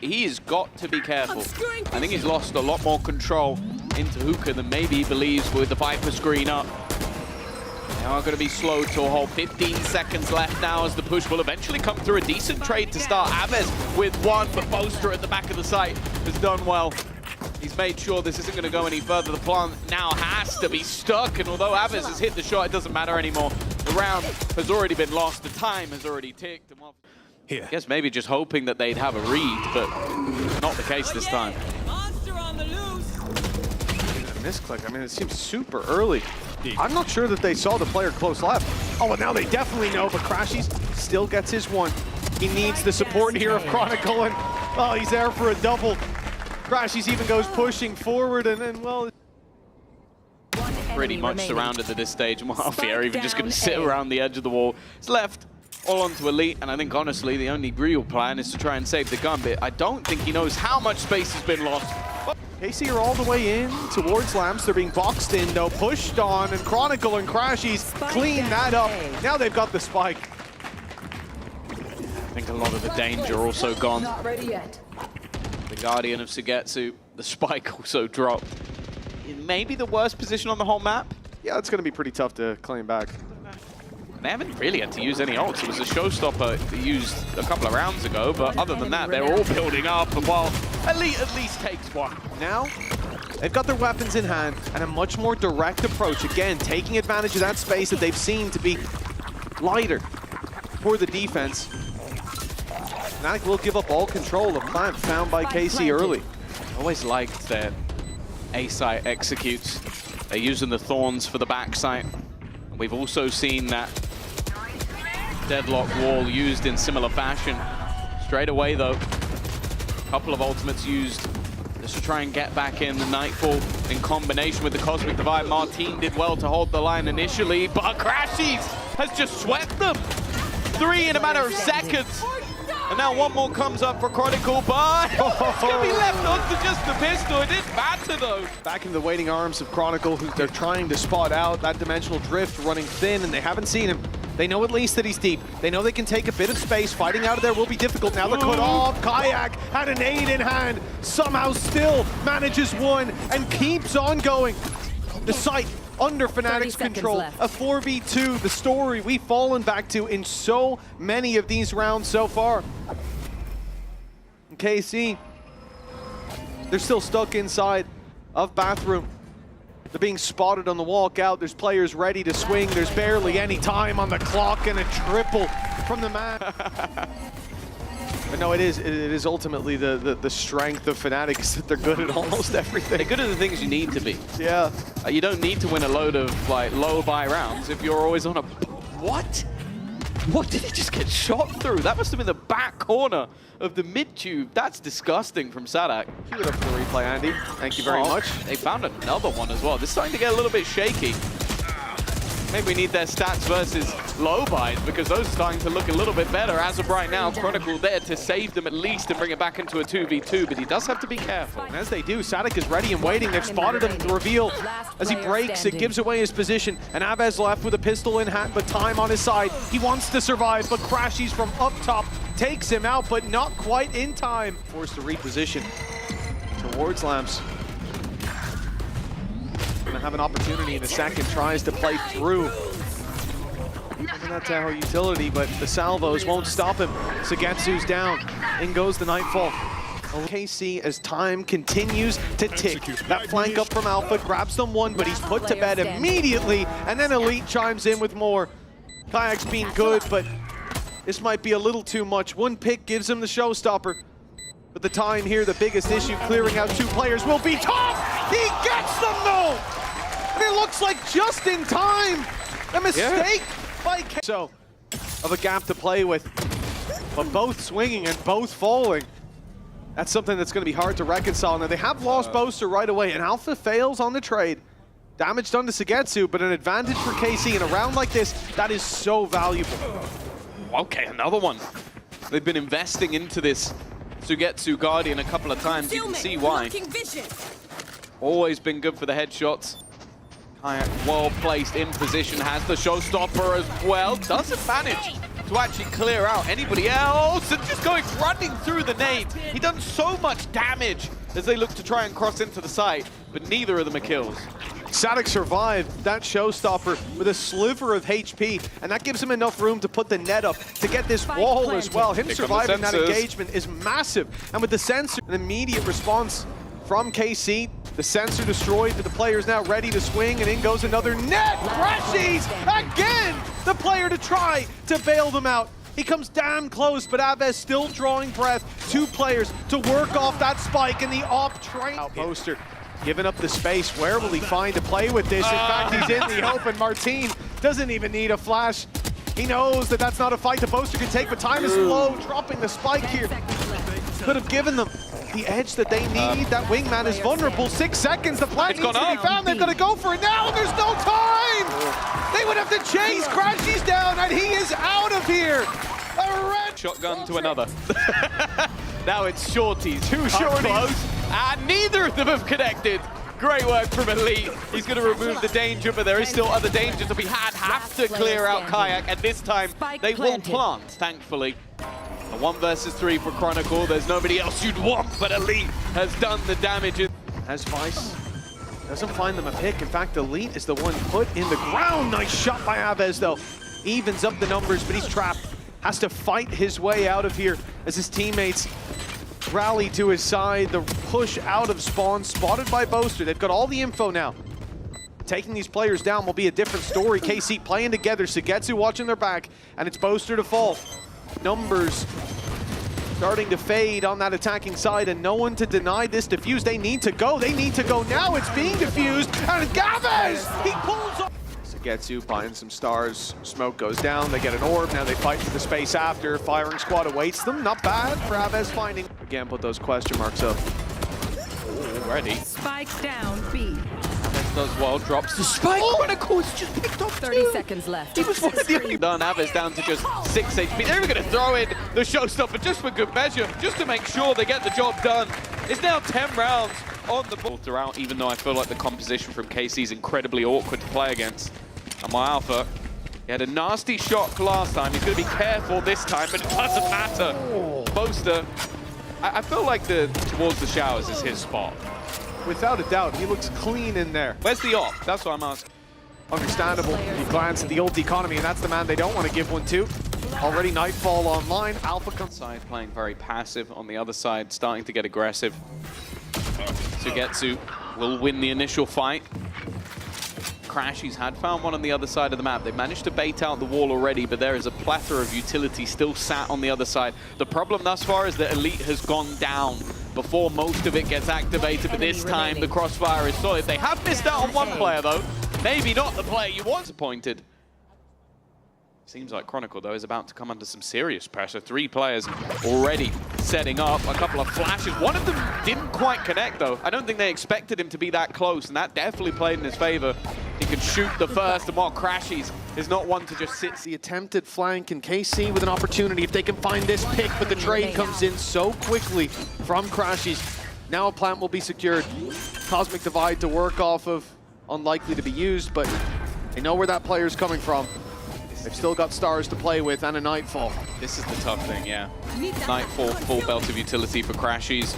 He's got to be careful. I think he's lost a lot more control into Hookah than maybe he believes with the Viper screen up. They are going to be slow to a hold. 15 seconds left now as the push will eventually come through. A decent trade to start. Aves with one, but Boaster at the back of the site has done well. He's made sure this isn't going to go any further. The plant now has to be stuck, and although Aves has hit the shot, it doesn't matter anymore. The round has already been lost. The time has already ticked. And Here. I guess maybe just hoping that they'd have a read, but not the case this time. Monster on the loose. Misclick, I mean, it seems super early. I'm not sure that they saw the player close left. Oh, well, now they definitely know, but Crashies still gets his one. He needs the support here of Chronicle, and, well, he's there for a double. Crashies even goes pushing forward, and well... Pretty much surrounded at this stage, and Mafia are even just going to sit around the edge of the wall. It's left all onto Elite, and I think, honestly, the only real plan is to try and save the gun, but I don't think he knows how much space has been lost. KC are all the way in towards Lamps. They're being boxed in, though, pushed on, and Chronicle and Crashies clean that up. Now they've got the spike. I think a lot of the danger also gone. Not ready yet. The Guardian of Sugetsu, the spike also dropped. In maybe the worst position on the whole map. Yeah, it's going to be pretty tough to claim back. They haven't really had to use any ults. It was a showstopper they used a couple of rounds ago, but other than that, they're all building up, while Elite at least takes one. Now, they've got their weapons in hand and a much more direct approach. Again, taking advantage of that space that they've seen to be lighter for the defense. Fnatic will give up all control of plant found by KC early. Always liked that A site executes. They're using the thorns for the back site. We've also seen that deadlock wall used in similar fashion. Straight away, though, a couple of ultimates used just to try and get back in the Nightfall in combination with the Cosmic Divide. Martin did well to hold the line initially, but Crashies has just swept them. 3 in a matter of seconds. And now one more comes up for Chronicle, but it's going to be left onto just the pistol. It didn't matter, though. Back in the waiting arms of Chronicle, who they're trying to spot out. That dimensional drift running thin, and they haven't seen him. They know at least that he's deep. They know they can take a bit of space. Fighting out of there will be difficult. Now they're cut off. Kayak had an aid in hand. Somehow still manages one and keeps on going. The site under Fnatic's control. A 4v2, the story we've fallen back to in so many of these rounds so far. And KC, they're still stuck inside of Bathroom. They're being spotted on the walkout. There's players ready to swing. There's barely any time on the clock, and a triple from the man. But no, it is ultimately the strength of Fnatic is that they're good at almost everything. They're good at the things you need to be. Yeah. You don't need to win a load of like low buy rounds if you're always on a... What? What did he just get shot through? That must have been the back corner of the mid-tube. That's disgusting from Sadak. Keep it up for the replay, Andy. Thank you very much. They found another one as well. This is starting to get a little bit shaky. Maybe we need their stats versus low buys because those are starting to look a little bit better. As of right now, Chronicle there to save them at least and bring it back into a 2v2, but he does have to be careful. And as they do, Sadak is ready and waiting. They've spotted him to reveal. As he breaks, it gives away his position. And Aves left with a pistol in hand, but time on his side. He wants to survive, but Crashies from up top takes him out, but not quite in time. Forced to reposition towards Lamps. Gonna have an opportunity in a second, tries to play through. Moving that tower utility, but the salvos won't stop him. Sugetsu's down. In goes the Nightfall. KC as time continues to tick. That flank up from Alpha grabs them one, but he's put to bed immediately, and then Elite chimes in with more. Kayak's been good, but this might be a little too much. One pick gives him the showstopper. But the time here, the biggest issue, clearing out 2 players will be tough! He gets them though! And it looks like just in time! A mistake by KC. So, of a gap to play with, but both swinging and both falling. That's something that's going to be hard to reconcile. Now, they have lost Boaster right away, and Alpha fails on the trade. Damage done to Sugetsu, but an advantage for KC in a round like this, that is so valuable. Okay, another one. They've been investing into this Sugetsu Guardian a couple of times. You can see why. Always been good for the headshots. Kayak well placed in position, has the showstopper as well. Doesn't manage to actually clear out anybody else, and just running through the nades. He done so much damage as they look to try and cross into the site, but neither of them are kills. Fnatic survived that showstopper with a sliver of HP, and that gives him enough room to put the net up to get this wall as well. Him surviving that engagement is massive, and with the sensor, an immediate response from KC. The sensor destroyed, but the player's now ready to swing, and in goes another net. Crashes again! The player to try to bail them out. He comes damn close, but Aves still drawing breath. Two players to work off that spike, and the op train. Poster giving up the space. Where will he find to play with this? In fact, he's in the open. Martin doesn't even need a flash. He knows that that's not a fight the Poster can take, but time is low, dropping the spike here. Could have given them the edge that they need. That wingman is vulnerable. 6 seconds, the plant needs to be found. They're gonna go for it now, and there's no time! They would have to chase. Crashy's down, and he is out of here. A red Shotgun to another. Now it's shorties. two shorties. And neither of them have connected. Great work from Elite. He's going to remove the danger, but there is still other dangers that we have to clear out Kayak, and this time they will plant, thankfully. A 1 versus 3 for Chronicle. There's nobody else you'd want, but Elite has done the damage. As Vice doesn't find them a pick. In fact, Elite is the one put in the ground. Nice shot by Aves, though. Evens up the numbers, but he's trapped. Has to fight his way out of here as his teammates rally to his side. The push out of spawn, spotted by Boaster. They've got all the info now. Taking these players down will be a different story. KC playing together, Sugetsu watching their back, and it's Boaster to fall. Numbers starting to fade on that attacking side, and no one to deny this defuse. They need to go. They need to go now. It's being diffused, and Gavez! He pulls up. Sugetsu buying some stars. Smoke goes down. They get an orb. Now they fight for the space after. Firing squad awaits them. Not bad for Aves finding. Again, put those question marks up. Already. Spike down, B. Aves does well, drops the spike. Chronicle is just picked up 30 seconds left. He was one of the only done. Aves down to just 6 HP. They were going to throw in the showstopper just for good measure, just to make sure they get the job done. It's now 10 rounds on the ball throughout, even though I feel like the composition from KC is incredibly awkward to play against. And my Alpha, he had a nasty shock last time. He's going to be careful this time, but it doesn't matter. Boaster, I feel like the towards the showers is his spot. Without a doubt, he looks clean in there. Where's the op? That's what I'm asking. Understandable. You glance at the ult economy, and that's the man they don't want to give one to. Already Nightfall online. Alpha comes Side playing very passive. On the other side, starting to get aggressive. Sugetsu will win the initial fight. Crashies had found one on the other side of the map. They managed to bait out the wall already, but there is a plethora of utility still sat on the other side. The problem thus far is that Elite has gone down before most of it gets activated, but this time the crossfire is solid. They have missed out on one player, though. Maybe not the player you want. Disappointed. Seems like Chronicle, though, is about to come under some serious pressure. 3 players already setting up. A couple of flashes. One of them didn't quite connect, though. I don't think they expected him to be that close, and that definitely played in his favor. He could shoot the first, and while Crashies is not one to just sit. the attempted flank, and KC with an opportunity if they can find this pick, but the trade comes in so quickly from Crashies. Now a plant will be secured. Cosmic Divide to work off of. Unlikely to be used, but they know where that player's coming from. They've still got stars to play with and a Nightfall. This is the tough thing, yeah. Nightfall, full belt of utility for Crashies.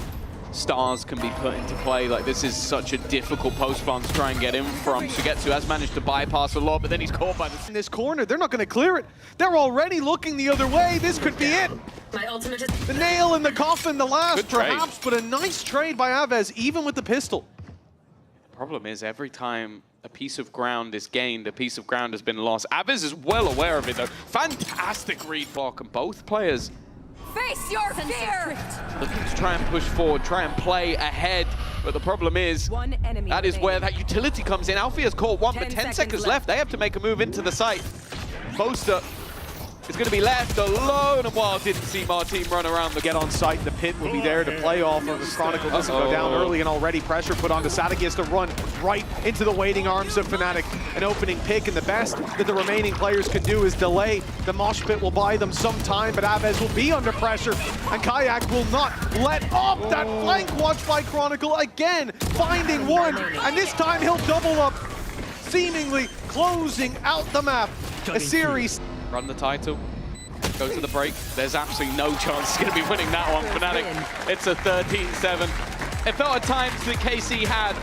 Stars can be put into play. Like, this is such a difficult post plant to try and get in from. Sugetsu has managed to bypass a lot, but then he's caught by In this corner, they're not going to clear it. They're already looking the other way. This could be it. The nail in the coffin, the last perhaps, but a nice trade by Aves, even with the pistol. The problem is every time a piece of ground is gained, a piece of ground has been lost. Aves is well aware of it, though. Fantastic read block, and both players Face your fear! looking to try and push forward, try and play ahead. But the problem is, that is where that utility comes in. Alfia's caught one, but 10 seconds left. They have to make a move into the site. Boaster is going to be left alone, and while didn't see Martin run around the Get on site, the pit will be there to play off of. The Chronicle doesn't go down early, and already pressure put on to Sadik. He has to run right into the waiting arms of Fnatic. An opening pick, and the best that the remaining players can do is delay. The mosh pit will buy them some time, but Aves will be under pressure, and Kayak will not let up. That flank watch by Chronicle again, finding one, and this time he'll double up, seemingly closing out the map. A series. run the title. Go to the break. There's absolutely no chance he's going to be winning that one. Fnatic, it's a 13-7. It felt at times that KC had